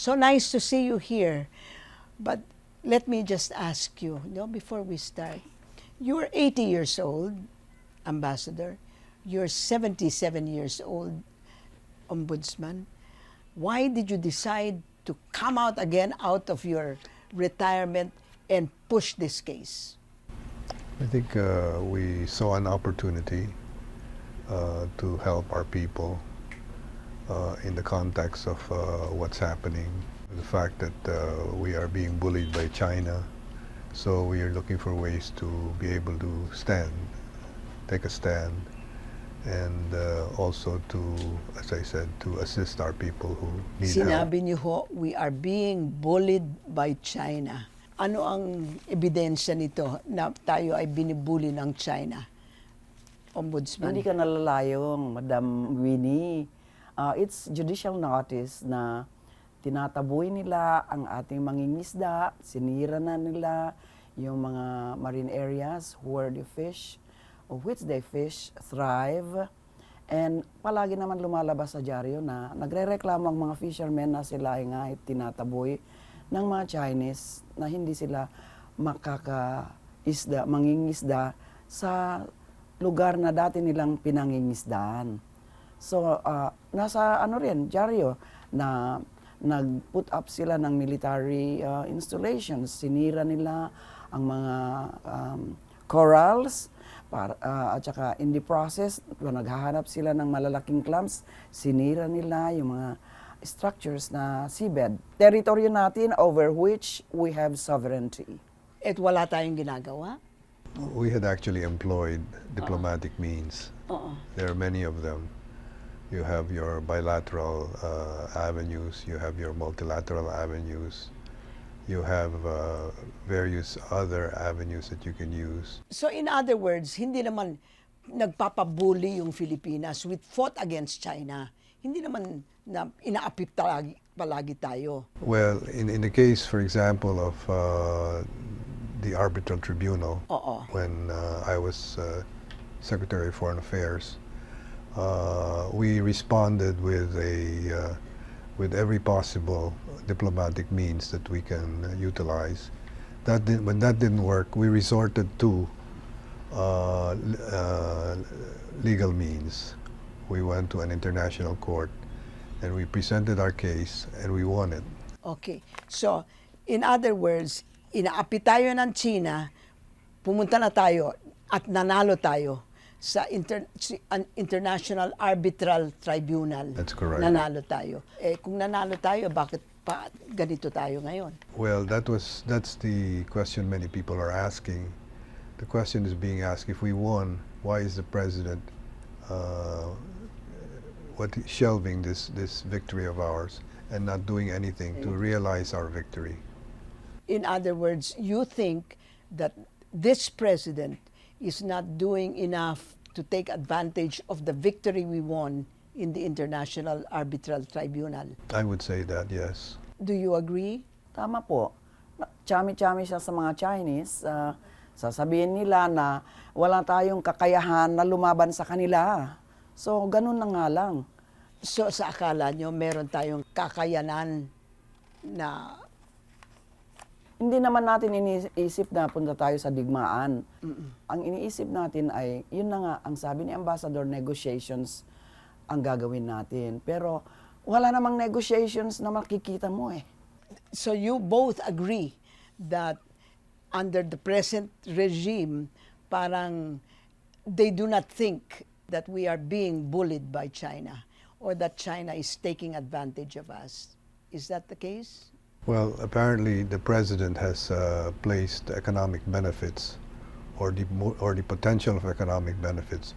So nice to see you here. But let me just ask you, before we start, you're 80 years old, Ambassador. You're 77 years old, Ombudsman. Why did you decide to come out again out of your retirement and push this case? I think we saw an opportunity to help our people in the context of what's happening. The fact that we are being bullied by China, so we are looking for ways to be able to take a stand, and also to, as I said, to assist our people who need help. Sinabi niyo ho, we are being bullied by China. Ano ang ebidensya nito na tayo ay binibuli ng China? Ombudsman. Hindi ka nalalayong, Madam Winnie. It's judicial notice na tinataboy nila ang ating mangingisda, sinira na nila yung mga marine areas where the fish, of which they fish, thrive. And palagi naman lumalabas sa dyaryo na nagre-reklamo ang mga fishermen na sila ay nga tinataboy ng mga Chinese na hindi sila mangingisda sa lugar na dati nilang pinangingisdaan. So, nasa dyaryo na nag-put up sila ng military installations. Sinira nila ang mga corals, at saka in the process, naghahanap sila ng malalaking clams, sinira nila yung mga structures na seabed. Teritoryo natin over which we have sovereignty. At wala tayong ginagawa? We had actually employed diplomatic means. There are many of them. You have your bilateral avenues, you have your multilateral avenues, you have various other avenues that you can use. So in other words, hindi naman nagpapabuli yung Pilipinas. We fought against China. Hindi naman na inaapit palagi tayo. Well, in the case, for example, of the arbitral tribunal, when I was Secretary of Foreign Affairs, we responded with every possible diplomatic means that we can utilize. When that didn't work, we resorted to legal means. We went to an international court and we presented our case and we won it. Okay. So, in other words, inaapi tayo ng China, pumunta na tayo at nanalo tayo sa International Arbitral Tribunal. That's correct. Nanalo tayo. Kung nanalo tayo, bakit pa ganito tayo ngayon? Well, that's the question many people are asking. The question is being asked, if we won, why is the president shelving this victory of ours and not doing anything to realize our victory? In other words, you think that this president is not doing enough to take advantage of the victory we won in the International Arbitral Tribunal? I would say that, yes. Do you agree? Tama po. Chami-chami siya sa mga Chinese. Sasabihin nila na wala tayong kakayahan na lumaban sa kanila. So, ganun na nga lang. So, sa akala nyo, meron tayong kakayanan na... Hindi naman natin iniisip na punta tayo sa digmaan. Ang iniisip natin ay, yun na nga, ang sabi ni Ambassador, negotiations ang gagawin natin. Pero wala namang negotiations na makikita mo eh. So you both agree that under the present regime, parang they do not think that we are being bullied by China or that China is taking advantage of us. Is that the case? Well, apparently the president has placed economic benefits or the potential of economic benefits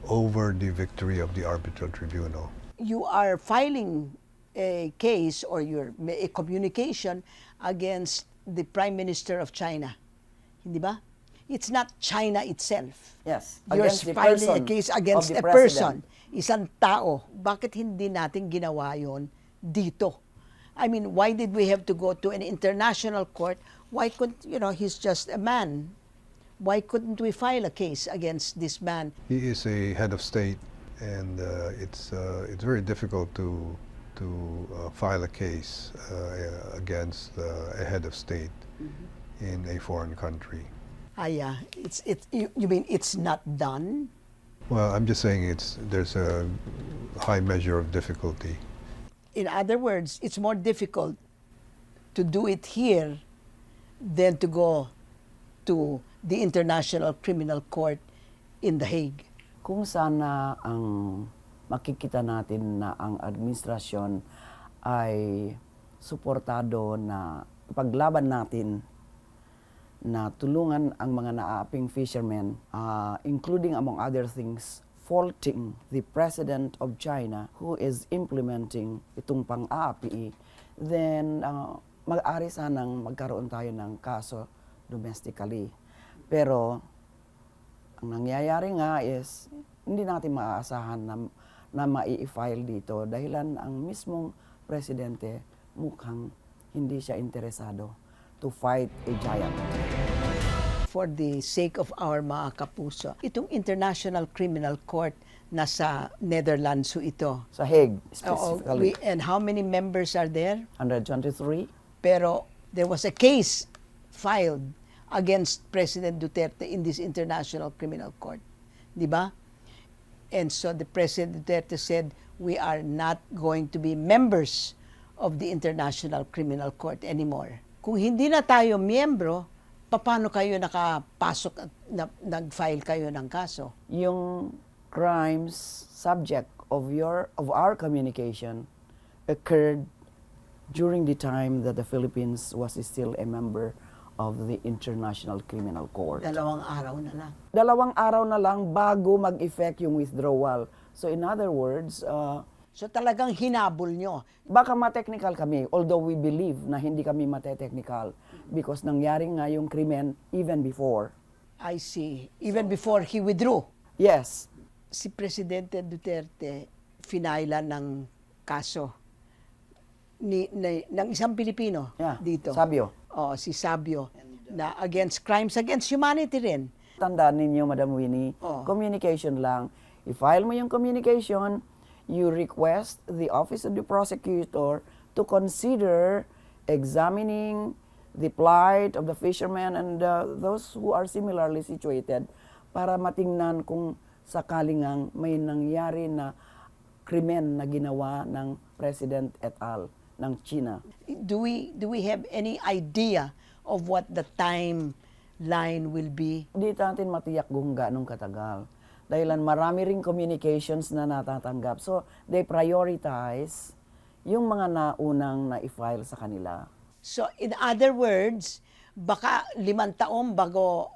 over the victory of the arbitral tribunal. You are filing a case or a communication against the Prime Minister of China. Hindi ba? It's not China itself. Yes. You're Against the filing a person case against of the a person, president. isang tao. Bakit hindi natin ginawa yon dito? I mean, why did we have to go to an international court? Why couldn't, he's just a man. Why couldn't we file a case against this man? He is a head of state, and it's very difficult to to file a case against a head of state in a foreign country. Yeah. You mean it's not done? Well, I'm just saying there's a high measure of difficulty. In other words, it's more difficult to do it here than to go to the International Criminal Court in The Hague. Kung sana ang makikita natin na ang administrasyon ay suportado na paglaban natin na tulungan ang mga naaaping fishermen, including among other things, faulting the President of China who is implementing itong pang-aapi, then mag-ari sanang magkaroon tayo ng kaso domestically. Pero ang nangyayari nga is hindi natin maaasahan na mai-file dito dahilan ang mismong presidente mukhang hindi siya interesado to fight a giant. For the sake of our mga kapuso, itong International Criminal Court nasa Netherlands ho ito. Sa Hague, Oo, specifically. and how many members are there? 123. Pero there was a case filed against President Duterte in this International Criminal Court. Di ba? And so the President Duterte said, we are not going to be members of the International Criminal Court anymore. Kung hindi na tayo miyembro, paano kayo nakapasok at nag-file kayo ng kaso? Yung crimes subject of our communication occurred during the time that the Philippines was still a member of the International Criminal Court. 2 araw na lang. 2 araw na lang bago mag-effect yung withdrawal. So in other words, So talagang hinabol nyo. baka ma-technical kami, although we believe na hindi kami mate-technical because nangyari nga yung krimen even before. I see. Even before he withdrew. Yes. Si Presidente Duterte finailan ng kaso ng isang Pilipino Yeah, dito. Sabio. Si Sabio na against crimes against humanity rin. Tandaan ninyo, Madam Winnie, Oh. communication lang. I-file mo yung communication, you request the Office of the Prosecutor to consider examining the plight of the fishermen and those who are similarly situated para matingnan kung sakaling may nangyari na krimen na ginawa ng President et al. Ng Tsina. Do we have any idea of what the timeline will be? Hindi natin matiyak kung gaano katagal. Dahilan marami ring communications na natatanggap. So, they prioritize yung mga naunang na-file sa kanila. So in other words, baka 5 taon bago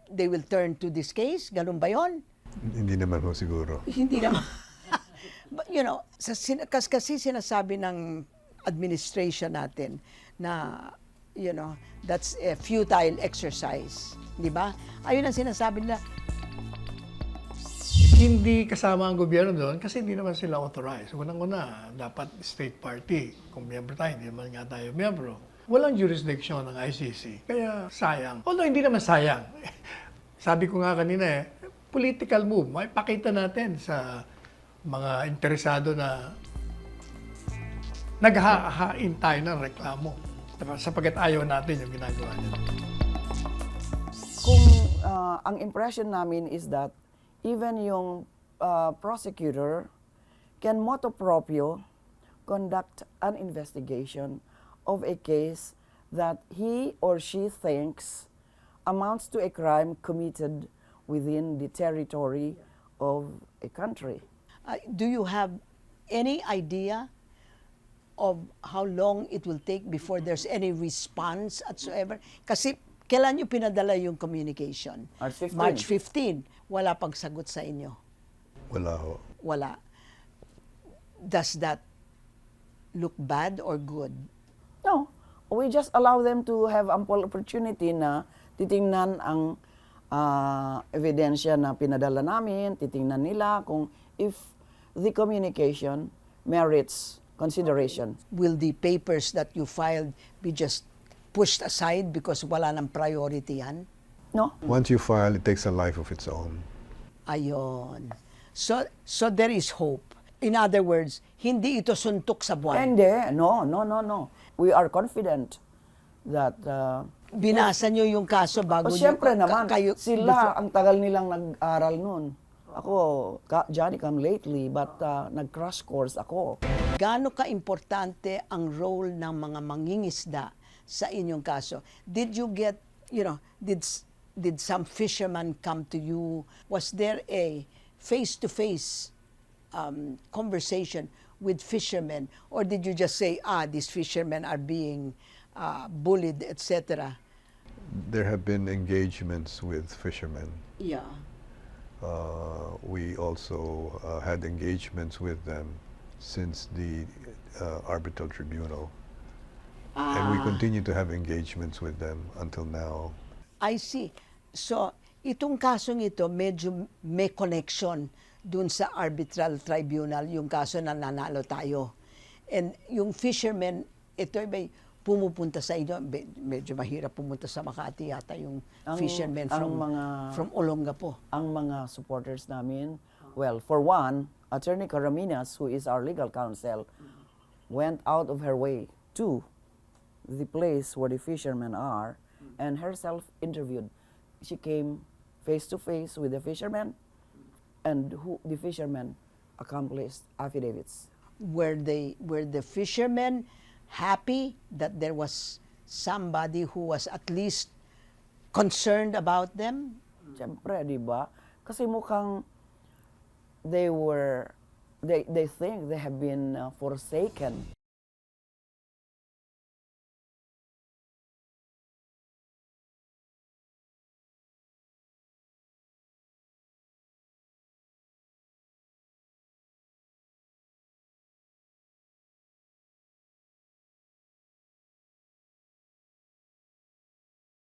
they will turn to this case? Ganun ba yon? Hindi naman ho siguro. Hindi naman. But, kasi sinasabi ng administration natin na, that's a futile exercise. Di ba? Ayun ang sinasabi nila. Hindi kasama ang gobyerno doon kasi hindi naman sila authorized. Unang-una, dapat state party. Kung miyembro tayo, hindi naman nga tayo miyembro. Walang jurisdiction ng ICC. Kaya sayang. Although hindi naman sayang. Sabi ko nga kanina political move. May pakita natin sa mga interesado na naghahain tayo ng reklamo. Sapagkat ayaw natin yung ginagawa nila. Kung ang impression namin is that even yung prosecutor can motu proprio conduct an investigation of a case that he or she thinks amounts to a crime committed within the territory of a country. Do you have any idea of how long it will take before there's any response whatsoever? Kasi kailan nyo pinadala yung communication? March 15. March 15. Wala pang sagot sa inyo. Wala ho. Wala. Does that look bad or good? No, we just allow them to have ample opportunity na titingnan ang ebidensya na pinadala namin, titingnan nila kung if the communication merits consideration. Will the papers that you filed be just pushed aside because wala nang priority yan? No? Once you file, it takes a life of its own. Ayon. So there is hope. In other words, hindi ito suntok sa buwan. Hindi, no. We are confident that Binasa nyo yung kaso bago o siyempre nyo, naman, sila ang tagal nilang nag-aral nun. Ako, Johnny come lately, but nag-crash course ako. Gaano ka-importante ang role ng mga mangingisda sa inyong kaso? Did you get, did some fisherman come to you? Was there a face-to-face conversation with fishermen? Or did you just say, these fishermen are being bullied, etc.? There have been engagements with fishermen. Yeah. We also had engagements with them since the arbitral tribunal. And we continue to have engagements with them until now. I see. So, itong kasong ito, medyo may connection dun sa arbitral tribunal, yung kaso na nanalo tayo. And yung fishermen, ito ay pumupunta sa inyo, medyo mahirap pumunta sa Makati yata yung fishermen from Olongapo. Ang mga supporters namin, well, for one, Attorney Caraminas, who is our legal counsel, went out of her way to the place where the fishermen are and herself interviewed. She came face to face with the fishermen and the fishermen accomplished affidavits. Were the fishermen happy that there was somebody who was at least concerned about them? Siyempre, di ba? Kasi mukhang they think they have been forsaken.